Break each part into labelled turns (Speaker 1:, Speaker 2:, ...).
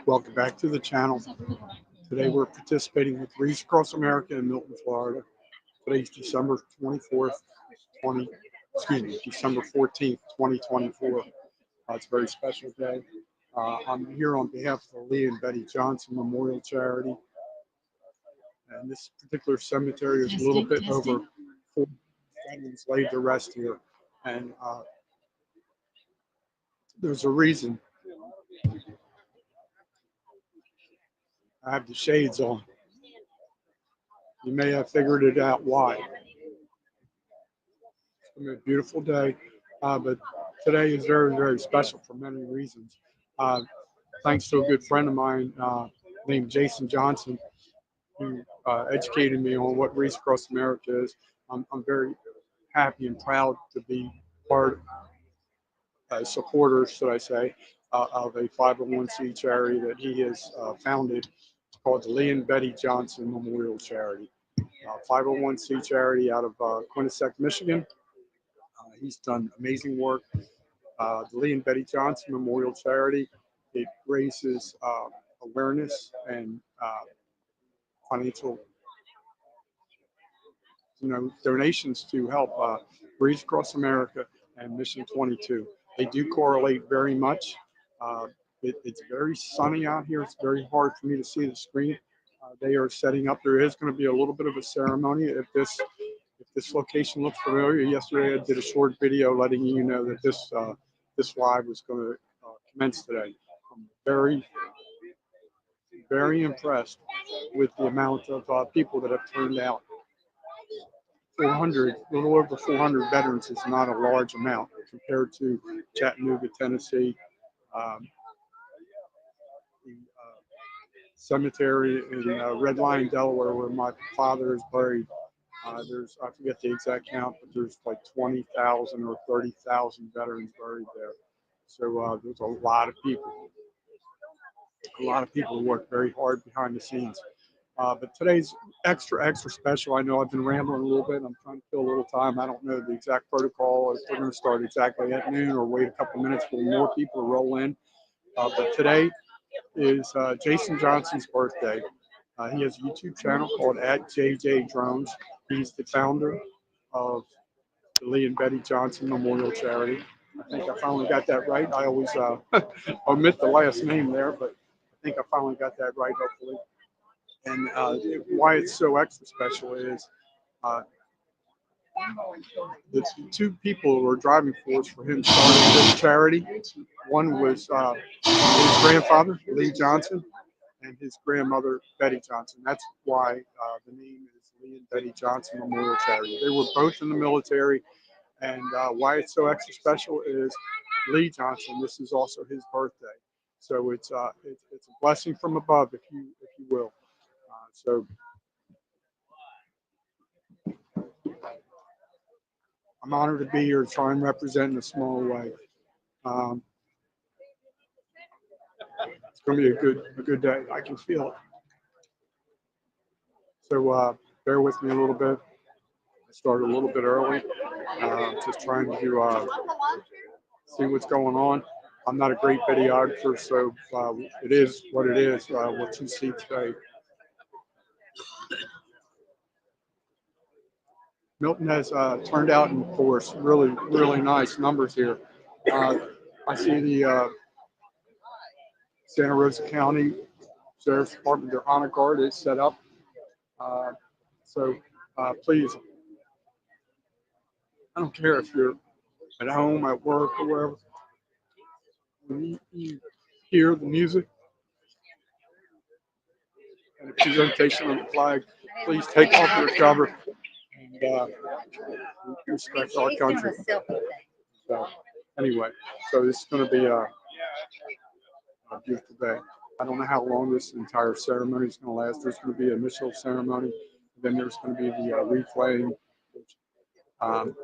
Speaker 1: Welcome back to the channel. Today we're participating with Wreaths across America in Milton, Florida. Today's December 24th, 20, excuse me, December 14th, 2024. It's a very special day. I'm here on behalf of the Lee and Betty Johnson Memorial Charity. And this particular cemetery is a little bit over 4 veterans laid to rest here. And there's a reason. I have the shades on. You may have figured it out why. It's going to be a beautiful day, but today is very, very special for many reasons. Uh, Thanks to a good friend of mine named Jason Johnson, who educated me on what Wreaths Across America is. I'm very happy and proud to be part, supporter, should I say, of a 501c charity that he has founded. It's called the Lee and Betty Johnson Memorial Charity. 501c charity out of Quinnipiac, Michigan. He's done amazing work. The Lee and Betty Johnson Memorial Charity, it raises awareness and financial, donations to help Wreaths Across America and Mission 22. They do correlate very much. It's very sunny out here. It's very hard for me to see the screen. They are setting up. There is going to be a little bit of a ceremony. If this location looks familiar, yesterday I did a short video letting you know that this live was going to commence today. I'm very, very impressed with the amount of people that have turned out. 400, a little over 400 veterans is not a large amount compared to Chattanooga, Tennessee, um, the cemetery in Red Lion, Delaware, where my father is buried. I forget the exact count, but there's like 20,000 or 30,000 veterans buried there. So there's a lot of people who work very hard behind the scenes. But today's extra special. I know I've been rambling a little bit. I'm trying to kill a little time. I don't know the exact protocol, if we're going to start exactly at noon or wait a couple minutes for more people to roll in. But today is Jason Johnson's birthday. He has a YouTube channel called @JJ He's the founder of the Lee and Betty Johnson Memorial Charity. I think I finally got that right. I always omit the last name there, but I think I finally got that right, hopefully. And why it's so extra special is uh, the two people who were driving force for him starting this charity. One was his grandfather, Lee Johnson, and his grandmother, Betty Johnson. That's why the name is Lee and Betty Johnson Memorial Charity. They were both in the military, and why it's so extra special is Lee Johnson. This is also his birthday, so it's a blessing from above, if you will. So I'm honored to be here to try and represent in a small way. Um, it's going to be a good day. I can feel it. So bear with me a little bit. I started a little bit early, just trying to see what's going on. I'm not a great videographer, so it is what it is. What you see today. Milton has turned out in force. Really, really nice numbers here. Uh, I see the Santa Rosa County Sheriff's Department, their honor guard is set up. Uh, so please, I don't care if you're at home, at work, or wherever. When you hear the music and the presentation of the flag, please take off your cover and respect our country. So anyway, so this is going to be a beautiful day. I don't know how long this entire ceremony is going to last. There's going to be an initial ceremony, then there's going to be the wreath laying. Um,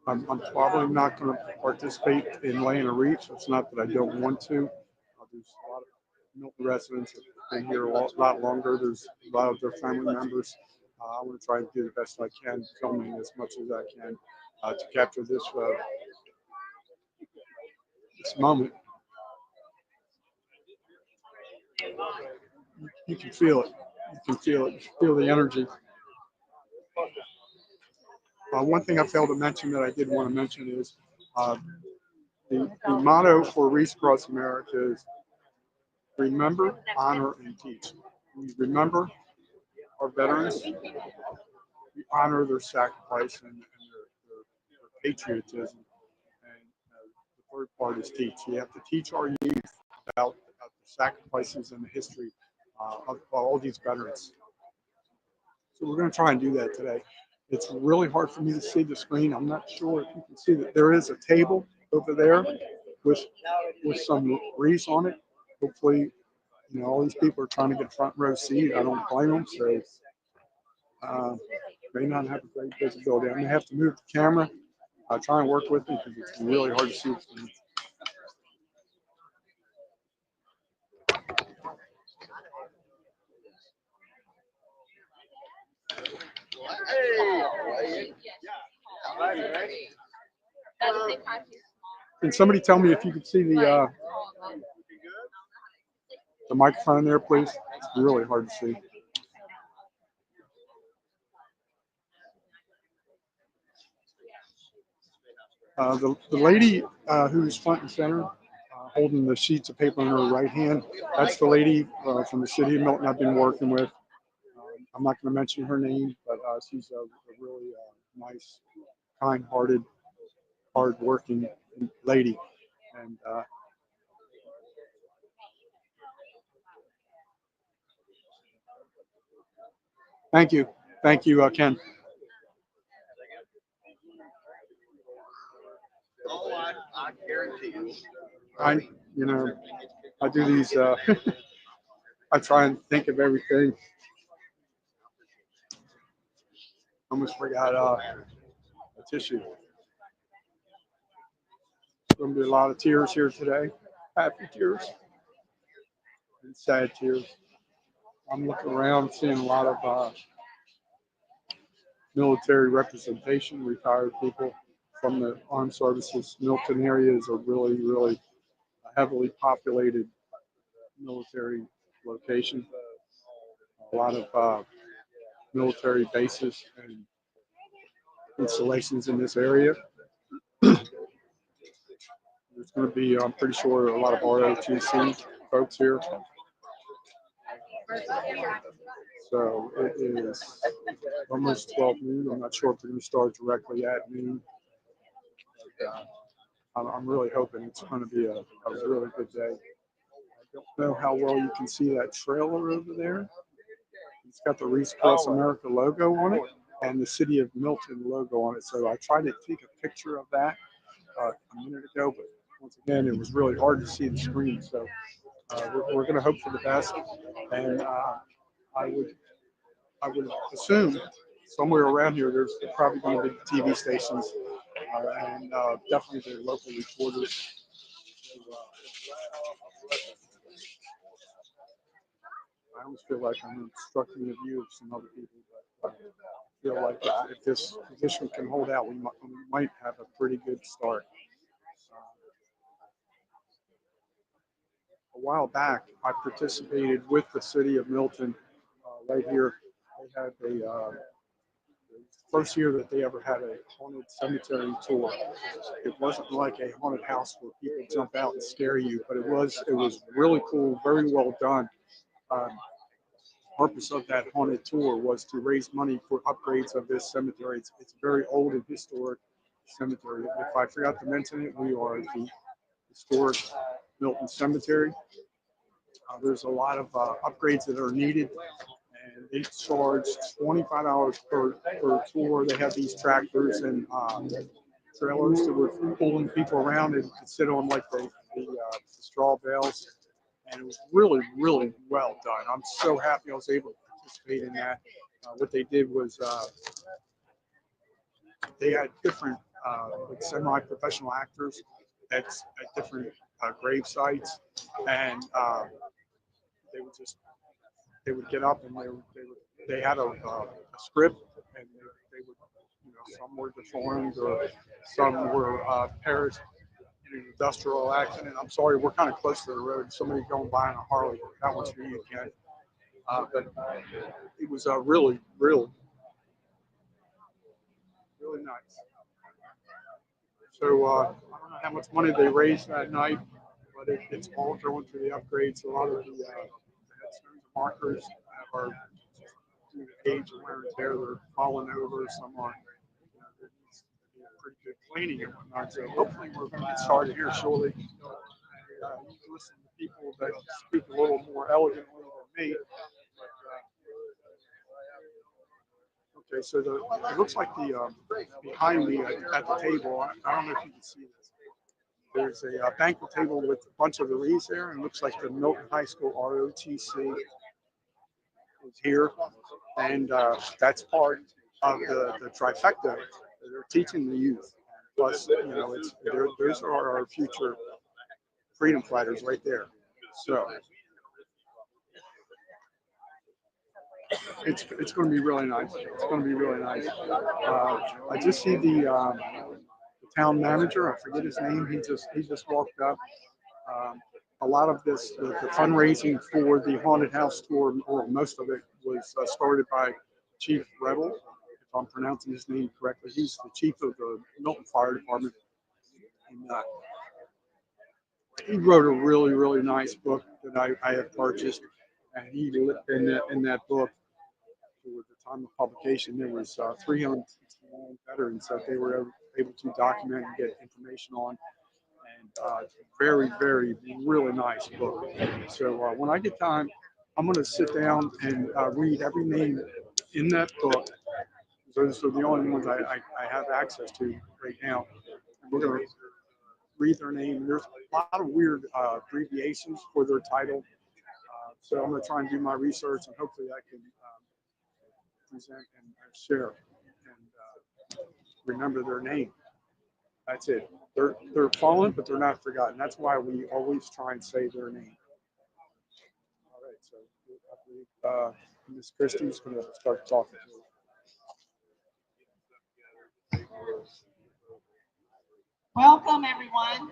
Speaker 1: I'm probably not going to participate in laying a wreath. It's not that I don't want to. There's a lot of Milton residents that have been here a lot longer. There's a lot of their family members. I want to try to do the best I can, filming as much as I can to capture this moment. You can feel it. You can feel it. You can feel the energy. One thing I failed to mention that I did want to mention is uh, the motto for Wreaths Across America is remember, honor, and teach. We remember our veterans, we honor their sacrifice and their patriotism. And the third part is teach. You have to teach our youth about the sacrifices and the history of all these veterans. So we're going to try and do that today. It's really hard for me to see the screen. I'm not sure if you can see that there is a table over there with some wreaths on it. Hopefully, all these people are trying to get front row seat. I don't blame them. So may not have a great visibility. I may have to move the camera. I'll try and work with it because it's really hard to see. Can somebody tell me if you can see the microphone there, please? It's really hard to see. The lady who's front and center, holding the sheets of paper in her right hand, that's the lady from the city of Milton I've been working with. I'm not going to mention her name, but she's a really nice, kind-hearted, hard-working lady. And thank you, Ken. I guarantee you. You know, I do these. I try and think of everything. Almost forgot a tissue. There's going to be a lot of tears here today. Happy tears and sad tears. I'm looking around, seeing a lot of military representation, retired people from the armed services. Milton area is a really, really heavily populated military location. A lot of military bases and installations in this area. There's going to be, I'm pretty sure, a lot of ROTC folks here. So it is almost 12 noon. I'm not sure if we're going to start directly at noon. But, I'm really hoping it's going to be a really good day. I don't know how well you can see that trailer over there. It's got the Wreaths Across America logo on it and the City of Milton logo on it. So I tried to take a picture of that a minute ago, but once again, it was really hard to see the screen. So we're going to hope for the best. And I would assume somewhere around here there's probably going to be TV stations and definitely the local reporters. I almost feel like I'm obstructing the view of some other people, but I feel like if this position can hold out, we might have a pretty good start. A while back, I participated with the city of Milton right here. They had the first year that they ever had a haunted cemetery tour. It wasn't like a haunted house where people jump out and scare you, but it was really cool, very well done. Um, Purpose of that haunted tour was to raise money for upgrades of this cemetery. It's a very old and historic cemetery. If I forgot to mention it, we are the historic Milton Cemetery. There's a lot of upgrades that are needed, and they charge $25 per tour. They have these tractors and trailers that were pulling people around and could sit on like the straw bales. And it was really, really well done. I'm so happy I was able to participate in that. What they did was they had different like semi-professional actors at different grave sites, and they would just they would get up and they had a script, and they would some were deformed or some were perished in an industrial accident. I'm sorry, we're kind of close to the road. Somebody going by on a Harley. That one's for you, Ken. But it was really nice. So I don't know how much money they raised that night, but it's all going to the upgrades. A lot of the headstones and markers are due to age and wear and tear. They're falling over. Some are, there needs to be a pretty good cleaning and whatnot. So hopefully we're going to get started here shortly. You can listen to people that speak a little more elegantly than me. Okay, so it looks like the behind me at the table. I don't know if you can see this. There's a banquet table with a bunch of the Wreaths there, and it looks like the Milton High School ROTC is here, and that's part of the trifecta. They're teaching the youth. Plus, those are our future freedom fighters right there. So it's going to be really nice. It's going to be really nice. I just see the town manager. I forget his name. He just walked up. A lot of the fundraising for the haunted house tour, or most of it, was started by Chief Rebel, if I'm pronouncing his name correctly. He's the chief of the Milton Fire Department. And, he wrote a really nice book that I have purchased, and in that book, for the time of publication, there was 369 veterans that they were able to document and get information on, and really nice book. So when I get time, I'm going to sit down and read every name in that book. Those are the only ones I have access to right now. And we're going to read their name. There's a lot of weird abbreviations for their title. So I'm going to try and do my research, and hopefully I can present and share and remember their name. That's it. They're fallen, but they're not forgotten. That's why we always try and say their name. All right, so I believe Miss Christie's going to start talking to us.
Speaker 2: Welcome, everyone.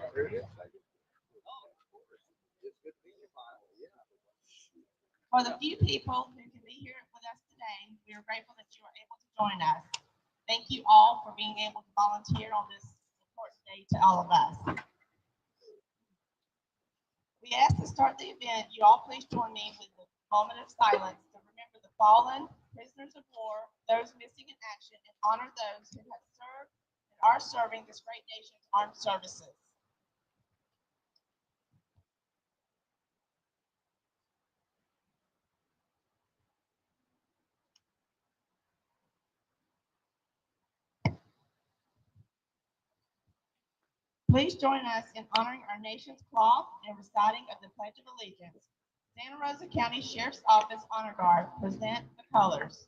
Speaker 2: For the few people who can be here with us today, we are grateful that you are able to join us. Thank you all for being able to volunteer on this important day to all of us. We ask to start the event, you all please join me with a moment of silence to remember the fallen, prisoners of war, those missing in action, and honor those who have served and are serving this great nation's armed services. Please join us in honoring our nation's cloth and reciting of the Pledge of Allegiance. Santa Rosa County Sheriff's Office Honor Guard present the colors.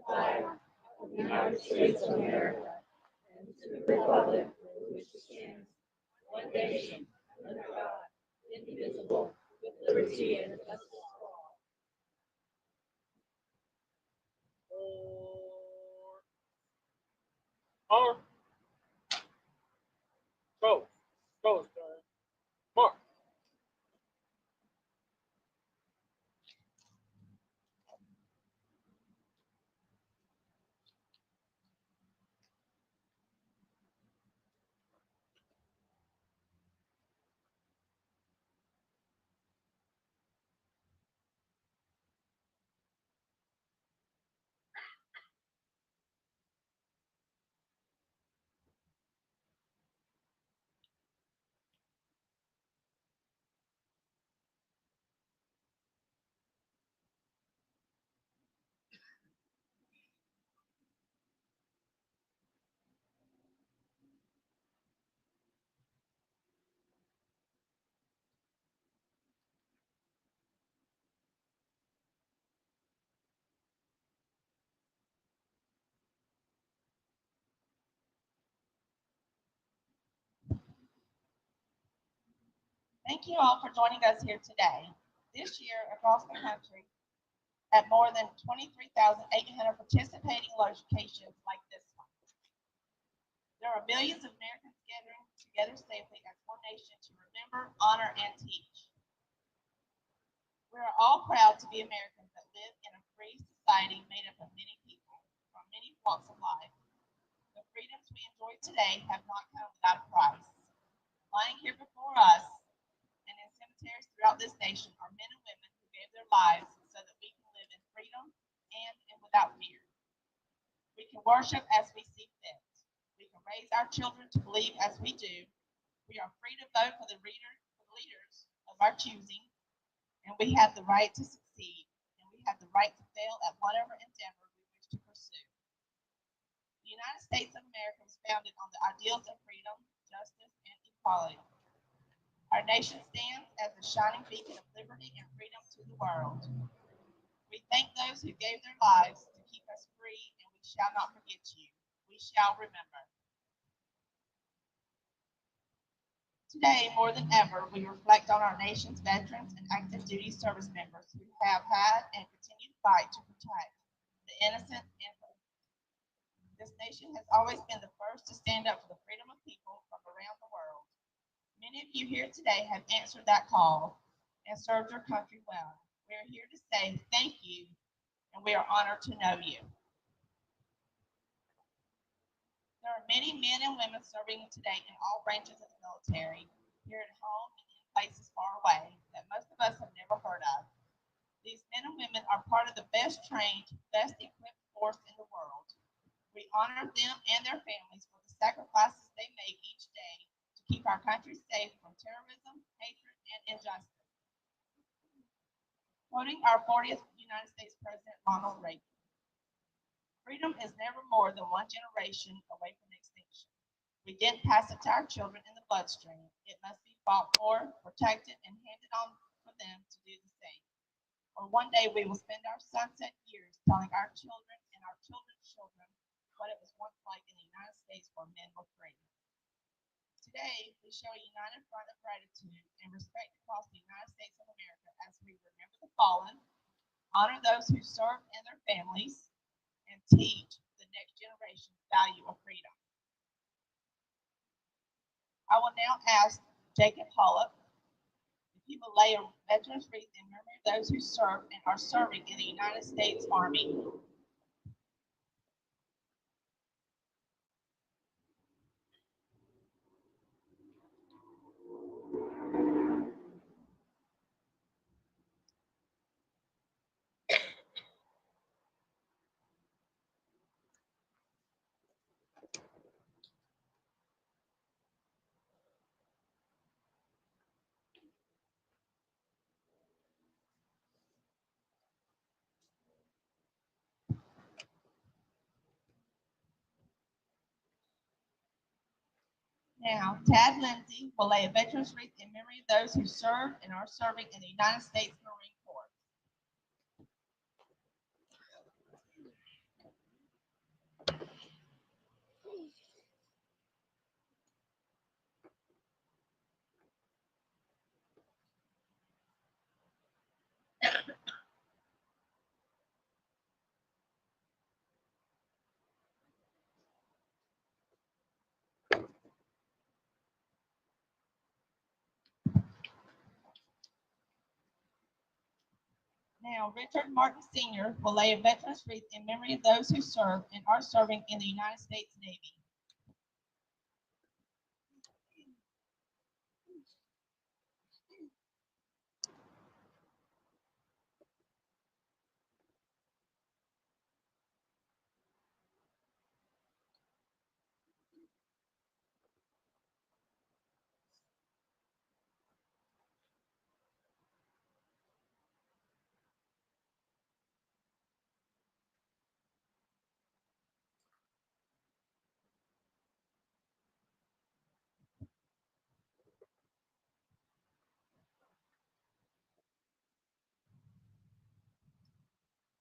Speaker 3: Flag of the United States of America and to the republic for which it stands, one nation, under God, indivisible, with liberty and justice for all.
Speaker 2: Thank you all for joining us here today. This year, across the country, at more than 23,800 participating locations like this one, there are millions of Americans gathering together safely as one nation to remember, honor, and teach. We are all proud to be Americans that live in a free society made up of many people from many walks of life. The freedoms we enjoy today have not come without a price. Lying here before us and in cemeteries throughout this nation are men and women who gave their lives so that we can live in freedom and without fear. We can worship as we see fit. We can raise our children to believe as we do. We are free to vote for the leaders of our choosing, and we have the right to succeed, and we have the right to fail at whatever endeavor we wish to pursue. The United States of America was founded on the ideals of freedom, justice, and equality. Our nation stands as a shining beacon of liberty and freedom to the world. We thank those who gave their lives to keep us free, and we shall not forget you. We shall remember. Today, more than ever, we reflect on our nation's veterans and active duty service members who have had and continue to fight to protect the innocent and the. This nation has always been the first to stand up for the freedom of people from around the world. Many of you here today have answered that call and served your country well. We are here to say thank you, and we are honored to know you. There are many men and women serving today in all branches of the military, here at home and in places far away, that most of us have never heard of. These men and women are part of the best trained, best equipped force in the world. We honor them and their families for the sacrifices they make each day to keep our country safe from terrorism, hatred, and injustice. Quoting our 40th United States President Ronald Reagan, freedom is never more than one generation away from extinction. We didn't pass it to our children in the bloodstream. It must be fought for, protected, and handed on for them to do the same. Or one day we will spend our sunset years telling our children and our children's children what it was once like in the United States where men were free. Today, we show a united front of gratitude and respect across the United States of America as we remember the fallen, honor those who served and their families, and teach the next generation the value of freedom. I will now ask Jacob Hollup if he will lay a veteran's wreath in memory of those who served and are serving in the United States Army. Now, Tad Lindsay will lay a veteran's wreath in memory of those who served and are serving in the United States Marine Corps. Now, Richard Martin Sr. will lay a veteran's wreath in memory of those who served and are serving in the United States Navy.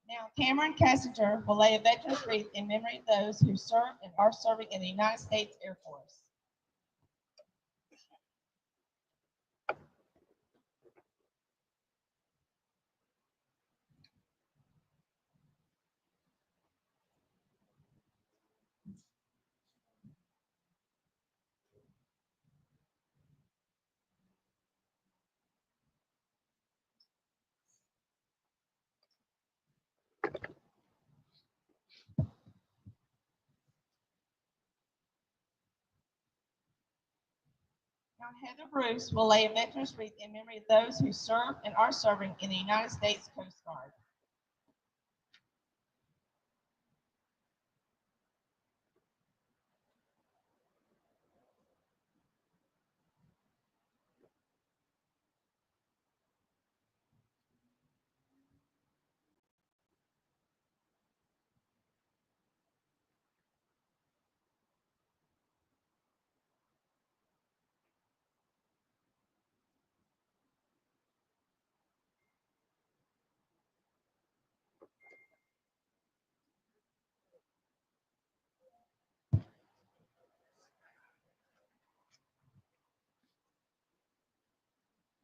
Speaker 2: Now, Cameron Kessinger will lay a veteran's wreath in memory of those who served and are serving in the United States Air Force. Now Heather Bruce will lay a veteran's wreath in memory of those who serve and are serving in the United States Coast Guard.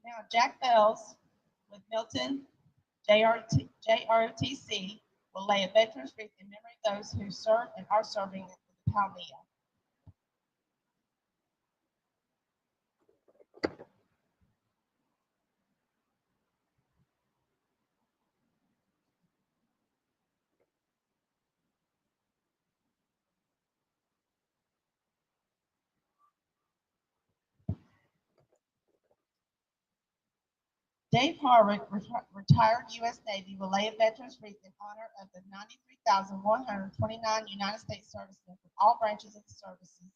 Speaker 2: Now Jack Bells with Milton JROTC will lay a veteran's wreath in memory of those who serve and are serving with the Palmia. Dave Harwick, retired U.S. Navy, will lay a veteran's wreath in honor of the 93,129 United States servicemen from all branches of the services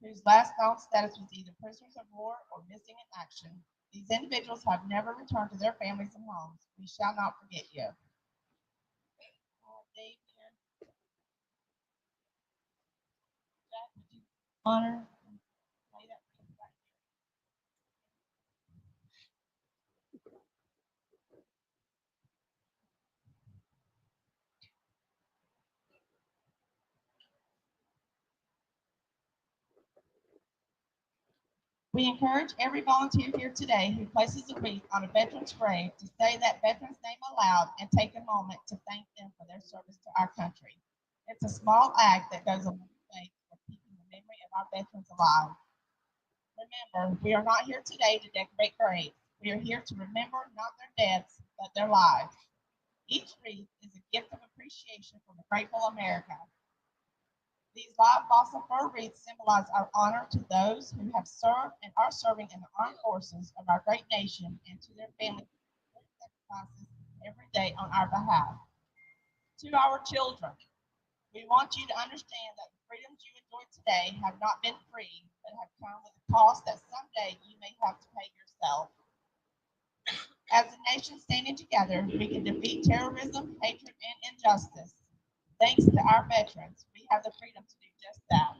Speaker 2: whose last known status was either prisoners of war or missing in action. These individuals have never returned to their families and homes. We shall not forget you. Dave, Jack, would you honor and lay that wreath right here? We encourage every volunteer here today who places a wreath on a veteran's grave to say that veteran's name aloud and take a moment to thank them for their service to our country. It's a small act that goes a long way for keeping the memory of our veterans alive. Remember, we are not here today to decorate graves. We are here to remember not their deaths, but their lives. Each wreath is a gift of appreciation from a grateful America. These live balsam fir wreaths symbolize our honor to those who have served and are serving in the armed forces of our great nation and to their families who sacrifices every day on our behalf. To our children, we want you to understand that the freedoms you enjoy today have not been free, but have come with a cost that someday you may have to pay yourself. As a nation standing together, we can defeat terrorism, hatred, and injustice. Thanks to our veterans, we have the freedom to do just that.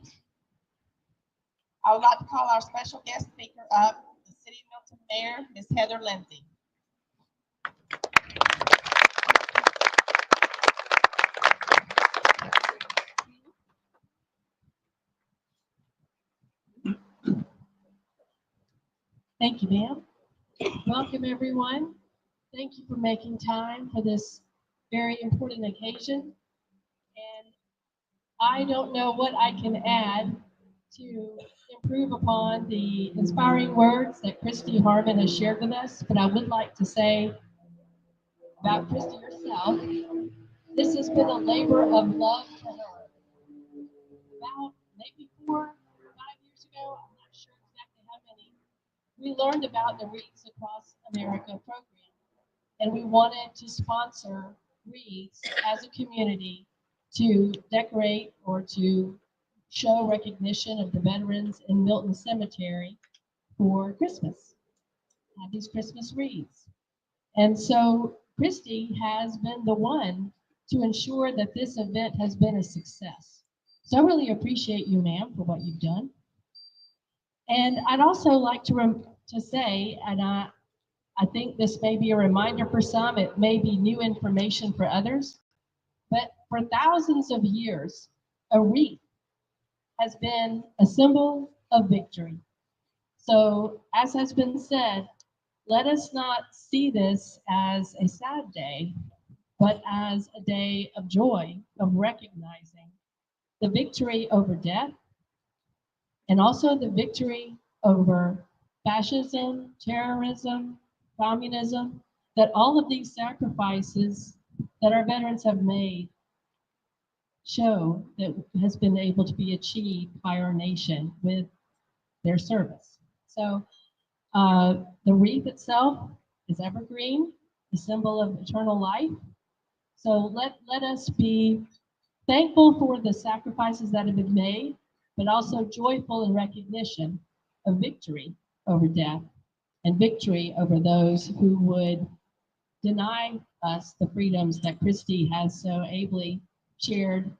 Speaker 2: I would like to call our special guest speaker up, the City of Milton Mayor, Ms. Heather Lindsay.
Speaker 4: Thank you, ma'am. Welcome, everyone. Thank you for making time for this very important occasion. And I don't know what I can add to improve upon the inspiring words that Christy Harmon has shared with us, but I would like to say about Christy herself, this has been a labor of love to her. About maybe 4 or 5 years ago, I'm not sure exactly how many, we learned about the Wreaths Across America program, and we wanted to sponsor wreaths as a community to decorate or to show recognition of the veterans in Milton Cemetery for Christmas. Have these Christmas wreaths. And so Christy has been the one to ensure that this event has been a success. So I really appreciate you, ma'am, for what you've done. And I'd also like to say, and I think this may be a reminder for some, it may be new information for others, but for thousands of years, a wreath has been a symbol of victory. So, as has been said, let us not see this as a sad day, but as a day of joy, of recognizing the victory over death and also the victory over fascism, terrorism, communism, that all of these sacrifices that our veterans have made show that has been able to be achieved by our nation with their service. So the wreath itself is evergreen, the symbol of eternal life. So let us be thankful for the sacrifices that have been made, but also joyful in recognition of victory over death and victory over those who would deny us the freedoms that Christy has so ably shared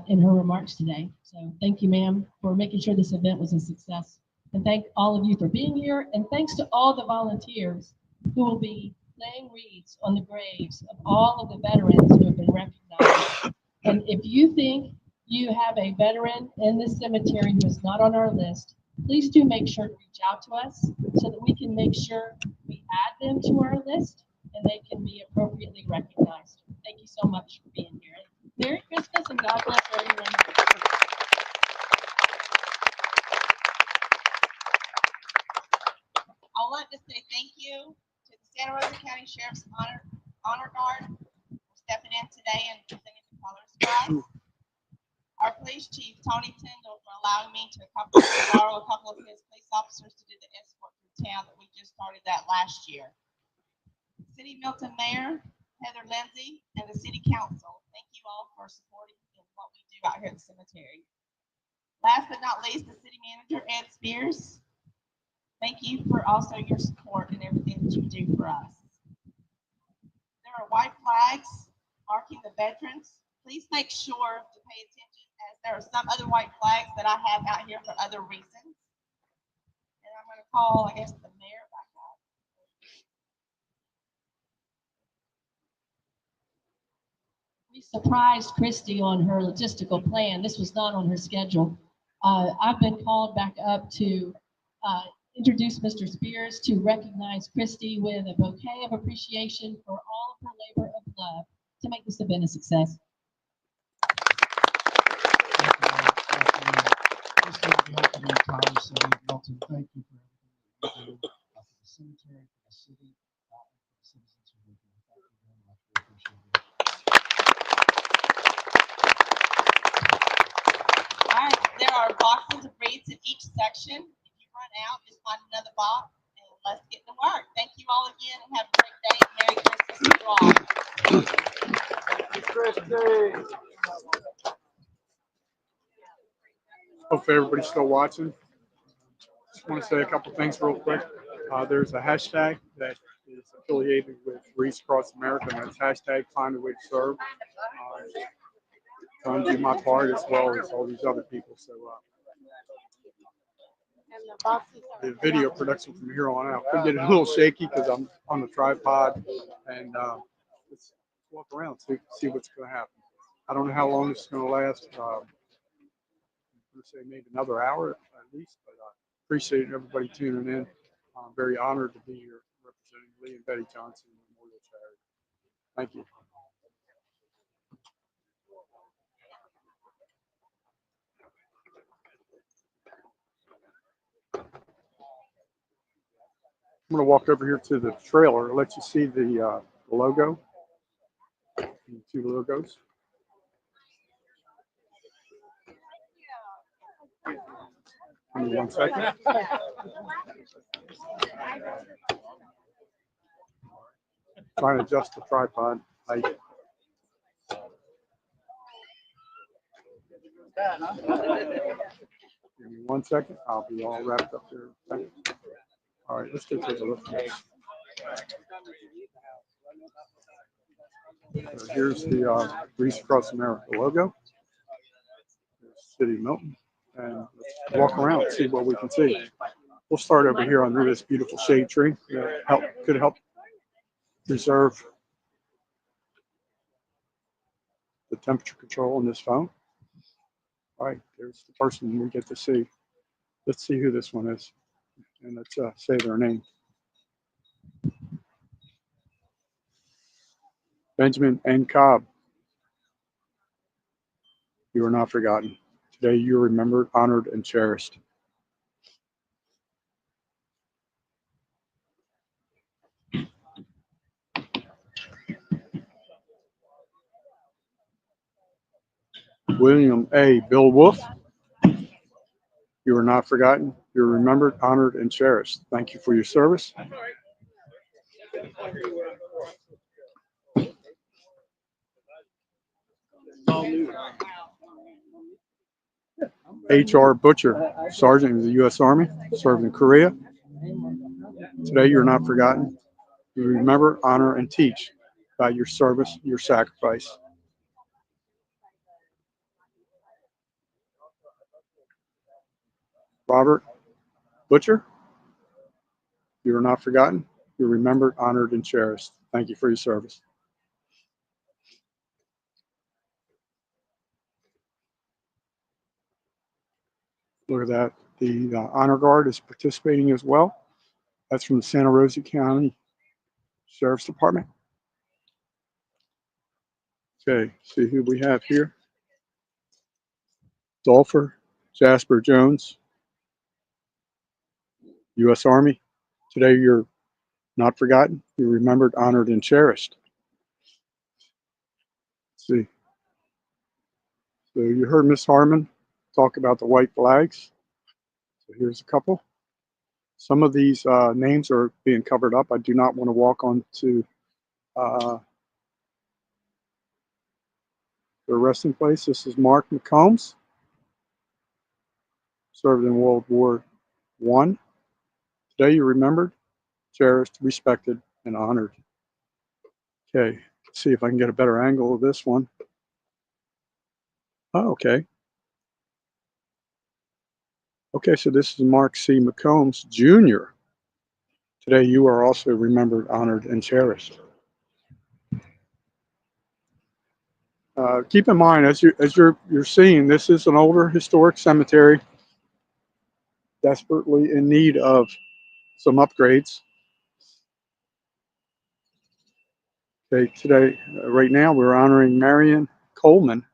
Speaker 4: in her remarks today. So thank you, ma'am, for making sure this event was a success. And thank all of you for being here. And thanks to all the volunteers who will be laying wreaths on the graves of all of the veterans who have been recognized. And if you think you have a veteran in this cemetery who is not on our list, please do make sure to reach out to us so that we can make sure we add them to our list and they can be appropriately recognized. Thank you so much for being here. Merry Christmas and God bless everyone.
Speaker 2: I would like to say thank you to the Santa Rosa County Sheriff's Honor Guard for stepping in today and presenting the colors for us. Our police chief, Tony Tyndall, for allowing me to borrow a couple of his police officers to do the escort through town that we just started that last year. City Milton Mayor, Heather Lindsay, and the City Council, thank you all for supporting what we do out here at the cemetery. Last but not least, the City Manager, Ed Spears. Thank you for also your support and everything that you do for us. There are white flags marking the veterans. Please make sure to pay attention as there are some other white flags that I have out here for other reasons. And I'm going to call, I guess, the mayor back up.
Speaker 4: We surprised Christy on her logistical plan. This was not on her schedule. I've been called back up to introduce Mr. Spears to recognize Christy with a bouquet of appreciation for all of her labor of love to make this event a success.
Speaker 5: Just on behalf of the entire city of Milton, thank you for everything that you do for the cemetery, for the city, and for the citizens who live here. Thank you very much. We appreciate it.
Speaker 2: All right, there are boxes of wreaths in each section. If you run out, just find another box and let's get to work. Thank you all again and have a great day. Merry Christmas to you all.
Speaker 1: Hopefully everybody's still watching. Just want to say a couple things real quick. There's a hashtag that is affiliated with Wreaths Across America, and that's hashtag Find a Way to Serve. Trying to do my part as well as all these other people. So the video production from here on out could get a little shaky because I'm on the tripod, and let's walk around, see what's going to happen. I don't know how long this is going to last. I'm going to say maybe another hour at least, but I appreciate everybody tuning in. I'm very honored to be here representing Lee and Betty Johnson Memorial Charity. Thank you. I'm going to walk over here to the trailer, let you see the logo, the two logos. Give me 1 second. Trying to adjust the tripod height. Give me 1 second. I'll be all wrapped up there. All right, let's get to the look. So here's the Wreaths Across America logo. There's City of Milton. And let's walk around and see what we can see. We'll start over here under this beautiful shade tree that could help preserve the temperature control on this phone. All right, there's the person we get to see. Let's see who this one is, and let's say their name. Benjamin N. Cobb. You are not forgotten. Today you are remembered, honored, and cherished. William A. Bill Wolf. You are not forgotten. You're remembered, honored, and cherished. Thank you for your service. H.R. Butcher, Sergeant of the U.S. Army, served in Korea. Today, you're not forgotten. You remember, honor, and teach about your service, your sacrifice. Robert Butcher, you are not forgotten. You're remembered, honored, and cherished. Thank you for your service. Look at that. The Honor Guard is participating as well. That's from the Santa Rosa County Sheriff's Department. Okay, see who we have here. Dolpher Jasper Jones, U.S. Army. Today, you're not forgotten. You're remembered, honored, and cherished. Let's see. So you heard Miss Harmon talk about the white flags. So here's a couple. Some of these names are being covered up. I do not want to walk onto the resting place. This is Mark McCombs, served in World War I. Today you're remembered, cherished, respected, and honored. Okay, let's see if I can get a better angle of this one. Oh, okay. Okay, so this is Mark C. McCombs, Jr. Today you are also remembered, honored, and cherished. Keep in mind, as you're seeing, this is an older historic cemetery, desperately in need of some upgrades. Okay, today, right now, we're honoring Marion Coleman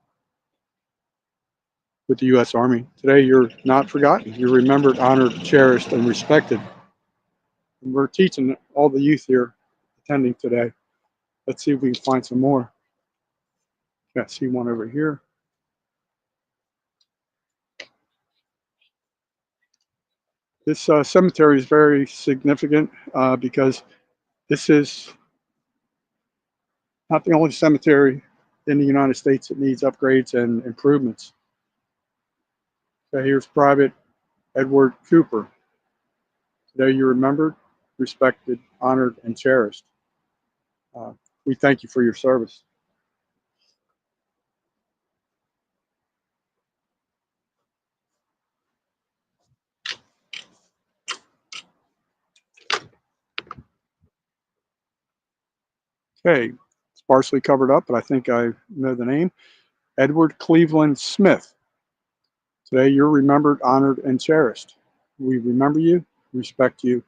Speaker 1: with the U.S. Army. Today, you're not forgotten. You're remembered, honored, cherished, and respected. And we're teaching all the youth here attending today. Let's see if we can find some more. Yeah, see one over here. This cemetery is very significant because this is not the only cemetery in the United States that needs upgrades and improvements. So here's Private Edward Cooper. Today you're remembered, respected, honored, and cherished. We thank you for your service. Okay, it's partially covered up, but I think I know the name. Edward Cleveland Smith. Today you're remembered, honored, and cherished. We remember you, respect you,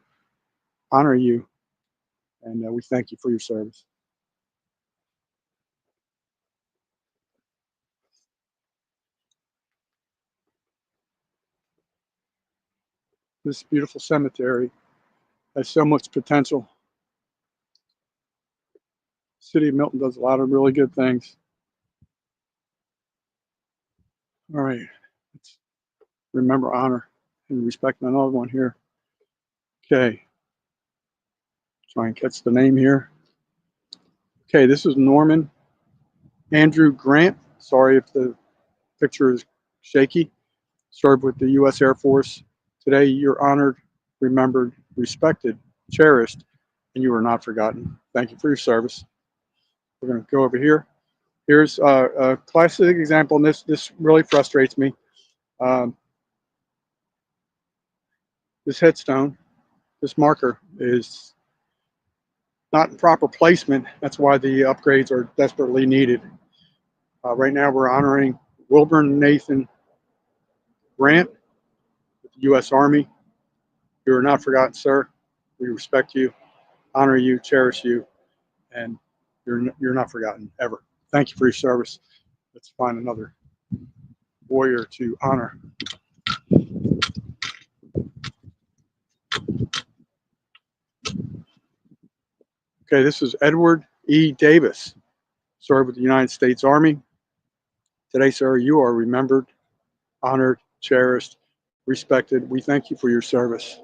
Speaker 1: honor you, and we thank you for your service. This beautiful cemetery has so much potential. The city of Milton does a lot of really good things. All right, let's remember, honor, and respect another one here. Okay, try and catch the name here. Okay, this is Norman Andrew Grant. Sorry if the picture is shaky. Served with the U.S. Air Force. Today, you're honored, remembered, respected, cherished, and you are not forgotten. Thank you for your service. We're going to go over here. Here's a classic example, and this really frustrates me. This headstone, this marker is not in proper placement. That's why the upgrades are desperately needed. Right now, we're honoring Wilburn Nathan Grant with the U.S. Army. You are not forgotten, sir. We respect you, honor you, cherish you, and you're not forgotten ever. Thank you for your service. Let's find another warrior to honor. Okay, this is Edward E. Davis, served with the United States Army. Today, sir, you are remembered, honored, cherished, respected. We thank you for your service.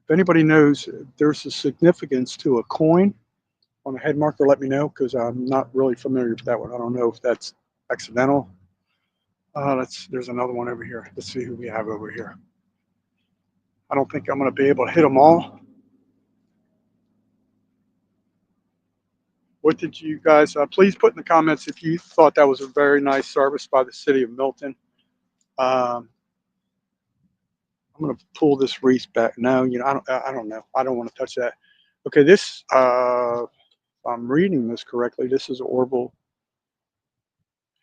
Speaker 1: If anybody knows there's a significance to a coin on a head marker, let me know, because I'm not really familiar with that one. I don't know if that's accidental. There's another one over here. Let's see who we have over here. I don't think I'm going to be able to hit them all. What did you guys, please put in the comments if you thought that was a very nice service by the city of Milton. Um, I'm going to pull this wreath back. No, I don't know. I don't want to touch that. Okay, this, if I'm reading this correctly, this is Orville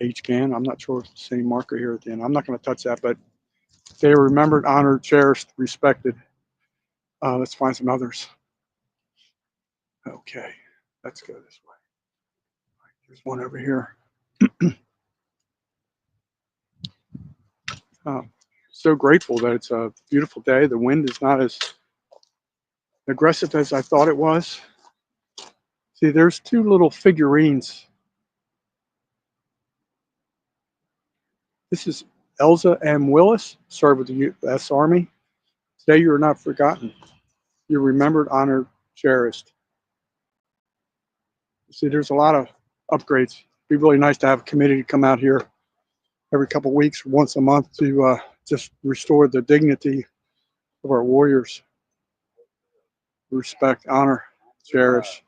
Speaker 1: H-Can. I'm not sure if it's the same marker here at the end. I'm not going to touch that, but they are remembered, honored, cherished, respected. Let's find some others. Okay, let's go this way. There's one over here. So grateful that it's a beautiful day. The wind is not as aggressive as I thought it was. See, there's two little figurines. This is Elza M. Willis, served with the U.S. Army. Today you are not forgotten. You're remembered, honored, cherished. See, there's a lot of upgrades. It'd be really nice to have a committee to come out here every couple of weeks, once a month, to just restore the dignity of our warriors. Respect, honor, cherish.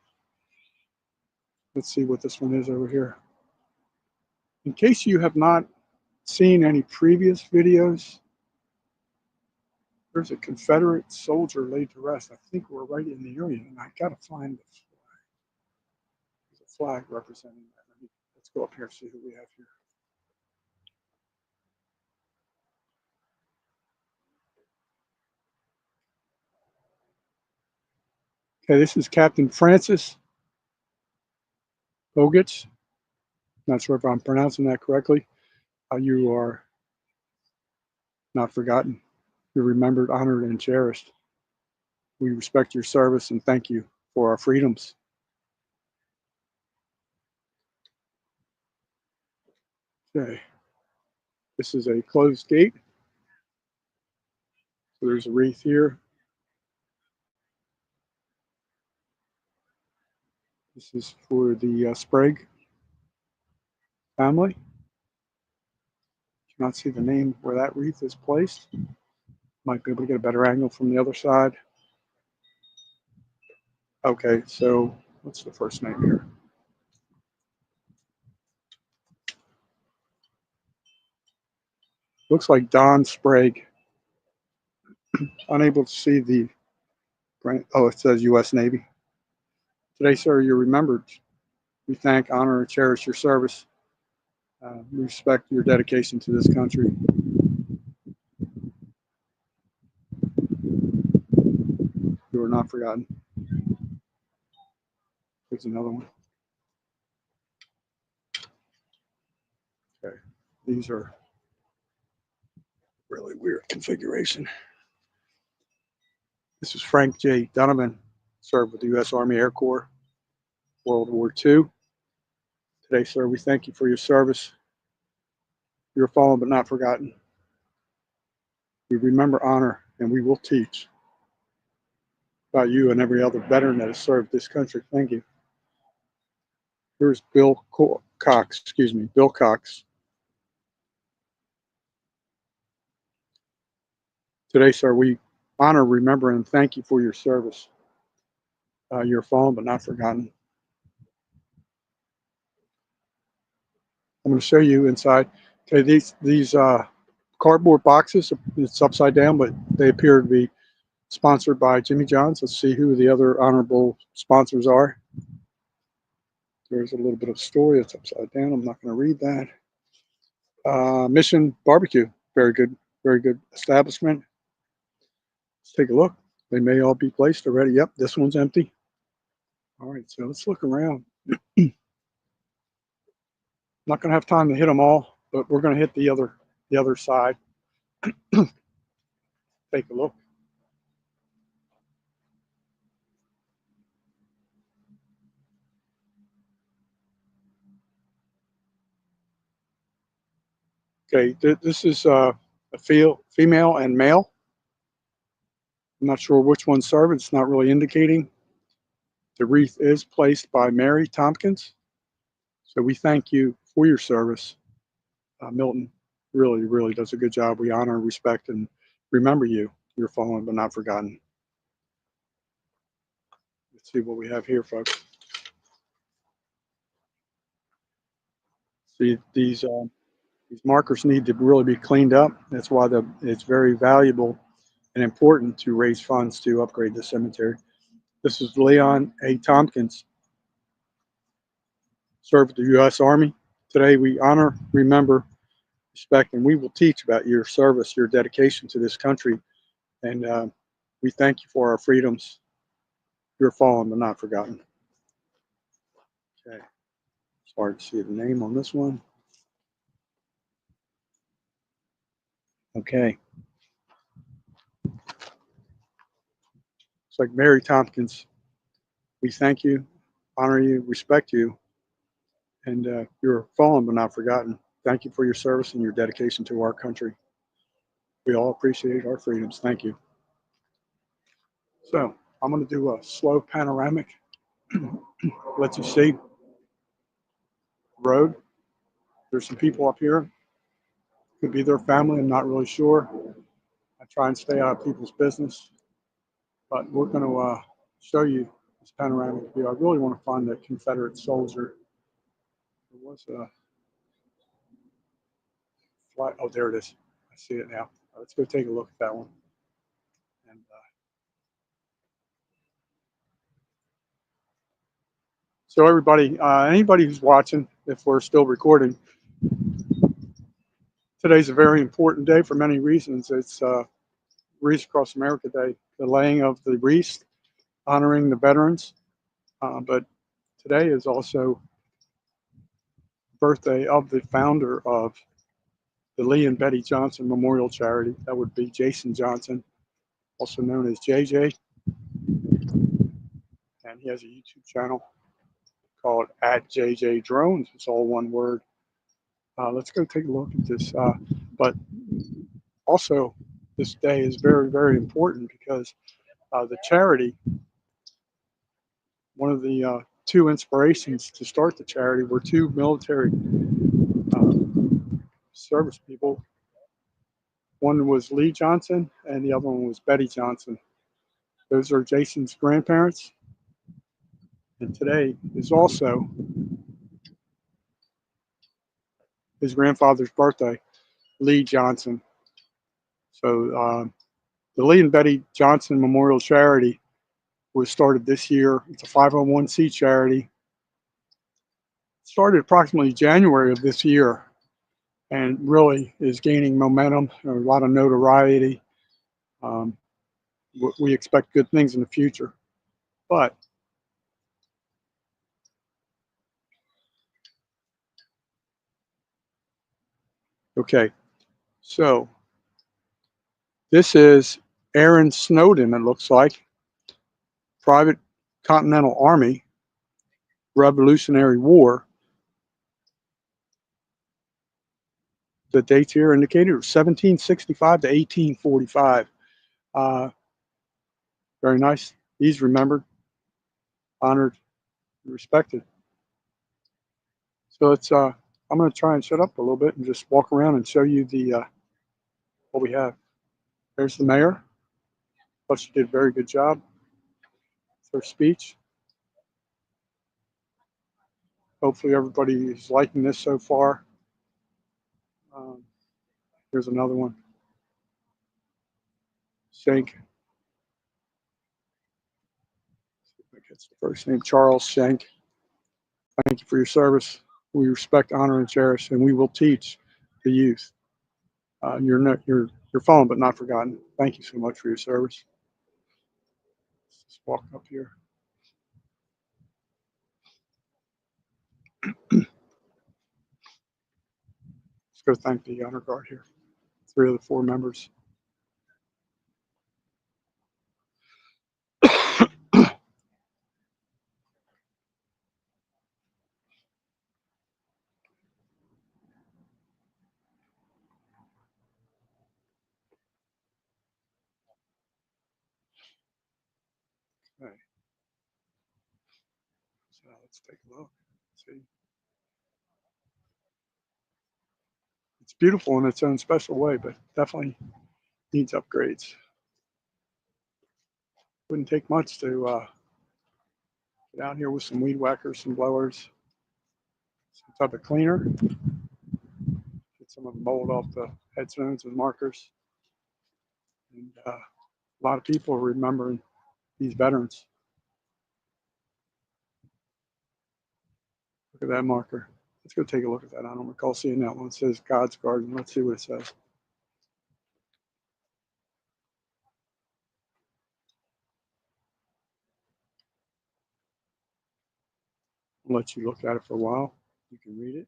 Speaker 1: Let's see what this one is over here. In case you have not seen any previous videos, there's a Confederate soldier laid to rest. I think we're right in the area, and I gotta find the flag. There's a flag representing that. Let's go up here and see who we have here. Okay, this is Captain Francis Bogich. Not sure if I'm pronouncing that correctly. You are not forgotten. You're remembered, honored, and cherished. We respect your service and thank you for our freedoms. Okay, this is a closed gate. So there's a wreath here. This is for the Sprague family. Cannot see the name where that wreath is placed. Might be able to get a better angle from the other side. Okay, so what's the first name here? Looks like Don Sprague. Unable to see the brand. Oh, it says U.S. Navy. Today, sir, you're remembered. We thank, honor, and cherish your service. We respect your dedication to this country. You are not forgotten. Here's another one. Okay, these are really weird configuration. This is Frank J. Donovan, served with the U.S. Army Air Corps, World War II. Today, sir, we thank you for your service. You're fallen but not forgotten. We remember, honor, and we will teach about you and every other veteran that has served this country. Thank you. Here's Bill Cox, Bill Cox. Today, sir, we honor, remember, and thank you for your service. You're fallen but not forgotten. I'm going to show you inside. Okay, these cardboard boxes, it's upside down, but they appear to be sponsored by Jimmy John's. Let's see who the other honorable sponsors are. There's a little bit of story. It's upside down. I'm not going to read that. Mission Barbecue, very good establishment. Let's take a look. They may all be placed already. Yep, this one's empty. All right, so let's look around. Not going to have time to hit them all, but we're going to hit the other side. Take a look. Okay, this is a female and male. I'm not sure which one served. It's not really indicating. The wreath is placed by Mary Tompkins. So we thank you for your service. Milton really, really does a good job. We honor, respect, and remember you. You're fallen but not forgotten. Let's see what we have here, folks. See, these markers need to really be cleaned up. That's why it's very valuable and important to raise funds to upgrade the cemetery. This is Leon A. Tompkins, served with the U.S. Army. Today we honor, remember, respect, and we will teach about your service, your dedication to this country, and we thank you for our freedoms. You're fallen but not forgotten. Okay, it's hard to see the name on this one. Okay. It's like Mary Tompkins. We thank you, honor you, respect you, and you're fallen but not forgotten. Thank you for your service and your dedication to our country. We all appreciate our freedoms. Thank you. So I'm going to do a slow panoramic. Let you see the road. There's some people up here. Could be their family. I'm not really sure. I try and stay out of people's business. But we're going to show you this panoramic view. I really want to find that Confederate soldier. There was a flight. Oh, there it is. I see it now. Let's go take a look at that one. And so everybody, anybody who's watching, if we're still recording, today's a very important day for many reasons. It's Wreaths Across America Day, the laying of the wreaths, honoring the veterans. But today is also birthday of the founder of the Lee and Betty Johnson Memorial Charity. That would be Jason Johnson, also known as JJ. And he has a YouTube channel called @JJ_Drones. It's all one word. Let's go take a look at this. But also, this day is very, very important because the charity, one of the two inspirations to start the charity were two military service people. One was Lee Johnson and the other one was Betty Johnson. Those are Jason's grandparents. And today is also his grandfather's birthday, Lee Johnson. So the Lee and Betty Johnson Memorial Charity was started this year. It's a 501c charity. It started approximately January of this year and really is gaining momentum, a lot of notoriety. We expect good things in the future. But okay, so this is Aaron Snowden, it looks like, Private Continental Army, Revolutionary War. The dates here indicated are 1765 to 1845. Very nice. He's remembered, honored, and respected. So I'm going to try and shut up a little bit and just walk around and show you the what we have. There's the mayor. Thought she did a very good job with her speech. Hopefully everybody is liking this so far. Here's another one. Shank. I think it's the first name, Charles Shank. Thank you for your service. We respect, honor, and cherish, and we will teach the youth. You're fallen but not forgotten. Thank you so much for your service. Let's just walk up here. Let's go thank the honor guard here. 3 of the 4 members. Let's take a look. See, it's beautiful in its own special way, but definitely needs upgrades. Wouldn't take much to get out here with some weed whackers, some blowers, some type of cleaner, get some of the mold off the headstones and markers. And a lot of people are remembering these veterans. Look at that marker. Let's go take a look at that. I don't recall seeing that one. It says God's Garden. Let's see what it says. I'll let you look at it for a while. You can read it.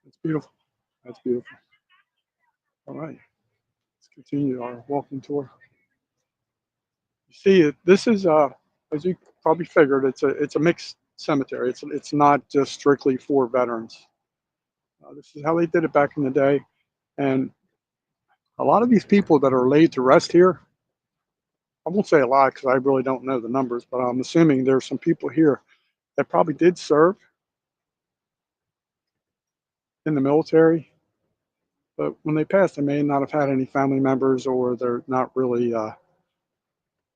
Speaker 1: It's beautiful. That's beautiful. All right. Let's continue our walking tour. You see it. This is as you probably figured, it's a mixed cemetery. It's not just strictly for veterans. This is how they did it back in the day, and a lot of these people that are laid to rest here, I won't say a lot because I really don't know the numbers, but I'm assuming there's some people here that probably did serve in the military, but when they passed, they may not have had any family members, or they're not really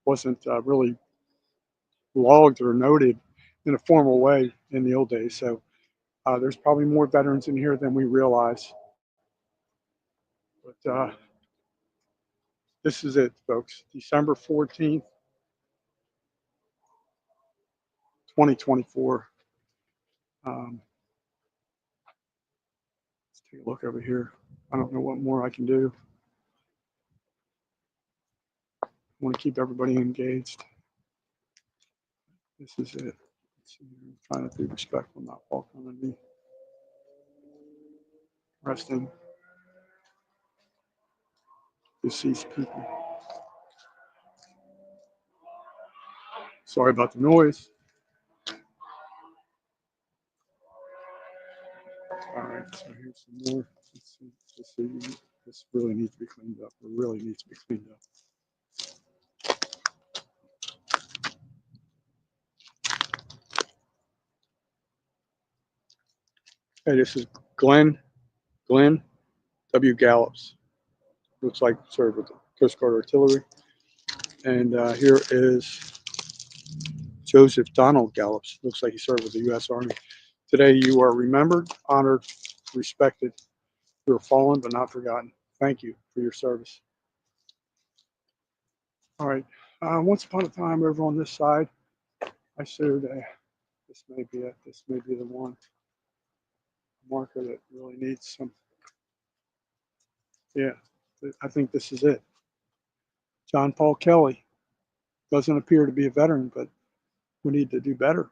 Speaker 1: wasn't really logged or noted in a formal way in the old days. So there's probably more veterans in here than we realize. But this is it, folks. December 14th, 2024. Let's take a look over here. I don't know what more I can do. I want to keep everybody engaged. This is it. Let's see, I'm trying to be respectful, not walk underneath. Resting deceased people. Sorry about the noise. All right, so here's some more. Let's see. This really needs to be cleaned up. It really needs to be cleaned up. Hey, this is Glenn W. Gallops. Looks like served with the Coast Guard Artillery. And here is Joseph Donald Gallops. Looks like he served with the U.S. Army. Today you are remembered, honored, respected. You are fallen but not forgotten. Thank you for your service. All right. Once upon a time, over on this side, I showed this may be it. This may be the one marker that really needs some. Yeah, I think this is it. John Paul Kelly doesn't appear to be a veteran, but we need to do better.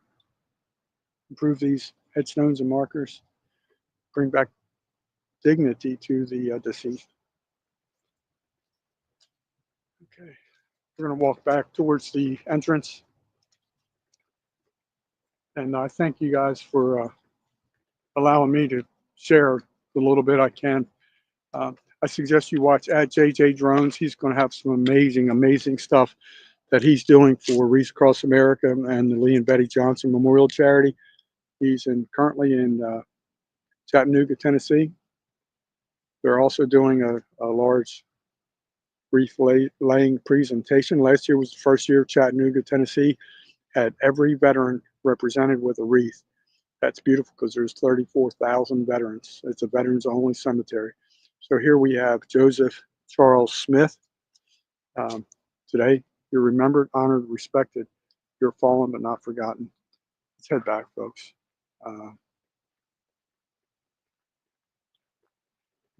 Speaker 1: Improve these headstones and markers. Bring back dignity to the deceased. Okay, we're going to walk back towards the entrance. And I thank you guys for allowing me to share the little bit I can. I suggest you watch at JJ Drones. He's going to have some amazing stuff that he's doing for Wreaths Across America and the Lee and Betty Johnson Memorial Charity. He's currently in Chattanooga, Tennessee. They're also doing a large wreath laying presentation. Last year was the first year Chattanooga, Tennessee had every veteran represented with a wreath. That's beautiful because there's 34,000 veterans. It's a veterans only cemetery. So here we have Joseph Charles Smith. Today, you're remembered, honored, respected. You're fallen but not forgotten. Let's head back, folks. I'm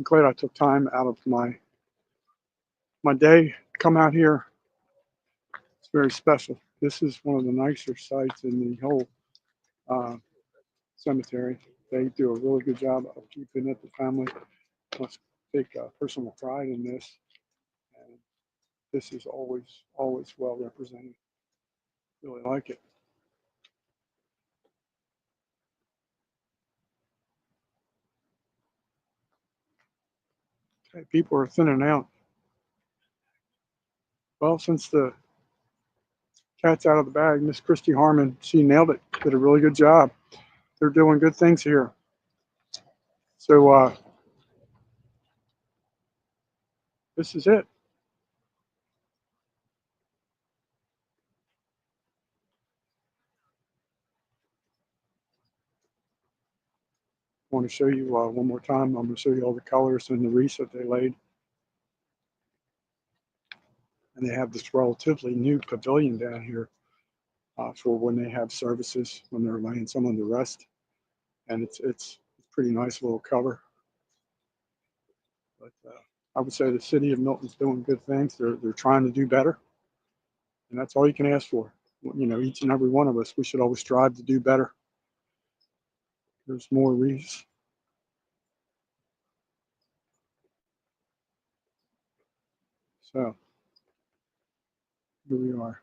Speaker 1: glad I took time out of my day to come out here. It's very special. This is one of the nicer sites in the whole cemetery. They do a really good job of keeping it. The family must take personal pride in this. And this is always well represented. Really like it. Okay, people are thinning out. Well, since the cat's out of the bag, Miss Christy Harmon, she nailed it. Did a really good job. They're doing good things here. So this is it. I want to show you one more time. I'm going to show you all the colors and the wreaths that they laid. And they have this relatively new pavilion down here for when they have services, when they're laying someone to rest. And it's a pretty nice little cover. But I would say the city of Milton's doing good things. They're trying to do better. And that's all you can ask for. You know, each and every one of us, we should always strive to do better. There's more wreaths. So here we are.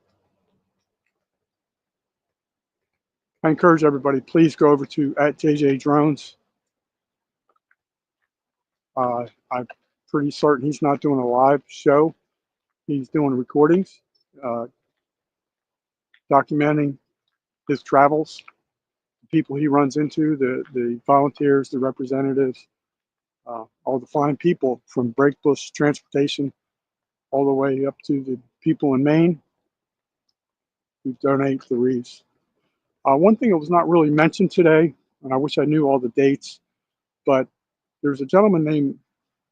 Speaker 1: I encourage everybody, please go over to @JJ_Drones. I'm pretty certain he's not doing a live show. He's doing recordings, documenting his travels, the people he runs into, the volunteers, the representatives, all the fine people from Breakbush Transportation all the way up to the people in Maine who donate the wreaths. One thing that was not really mentioned today, and I wish I knew all the dates, but there's a gentleman named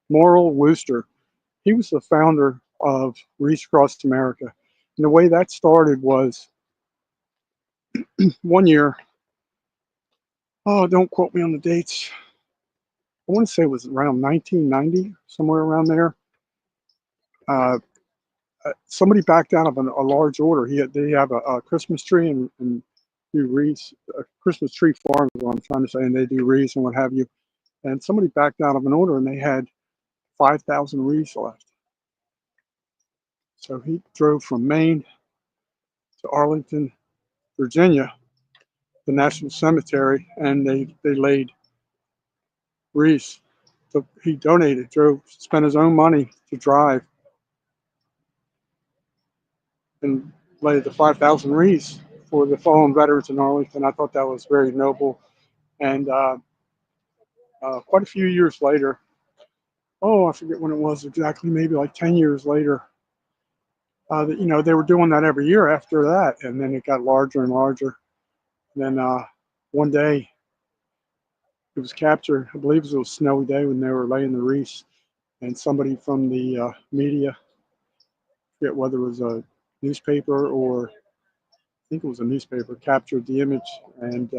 Speaker 1: Morrill Wooster. He was the founder of Wreaths Across America. And the way that started was one year, oh, don't quote me on the dates. I want to say it was around 1990, somewhere around there. Somebody backed out of a large order. They have a Christmas tree and do wreaths, a Christmas tree farm is what I'm trying to say, and they do wreaths and what have you. And somebody backed out of an order and they had 5,000 wreaths left. So he drove from Maine to Arlington, Virginia, the National Cemetery, and they laid wreaths. So he donated, drove, spent his own money to drive and laid the 5,000 wreaths for the fallen veterans in Arlington. I thought that was very noble. And quite a few years later, oh, I forget when it was exactly, maybe like 10 years later, you know, they were doing that every year after that. And then it got larger and larger. And then one day it was captured. I believe it was a snowy day when they were laying the wreaths. And somebody from the media, I forget whether it was a newspaper or I think it was a newspaper, captured the image. And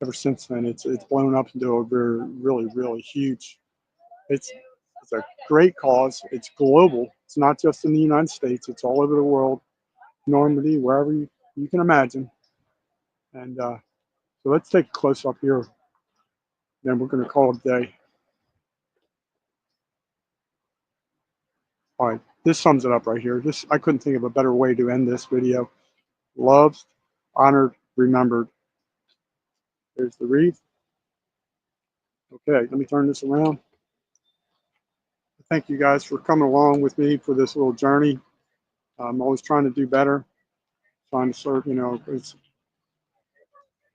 Speaker 1: ever since then, it's blown up into a really huge. It's a great cause. It's global. It's not just in the United States. It's all over the world, Normandy, wherever you can imagine. And so let's take a close up here. Then we're going to call it a day. All right, this sums it up right here. I couldn't think of a better way to end this video. Loved, honored, remembered. There's the wreath. Okay, let me turn this around. Thank you guys for coming along with me for this little journey. I'm always trying to do better, trying to serve, you know,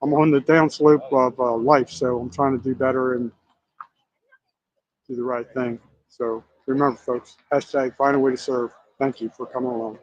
Speaker 1: I'm on the downslope of life, so I'm trying to do better and do the right thing. So remember, folks, hashtag find a way to serve. Thank you for coming along.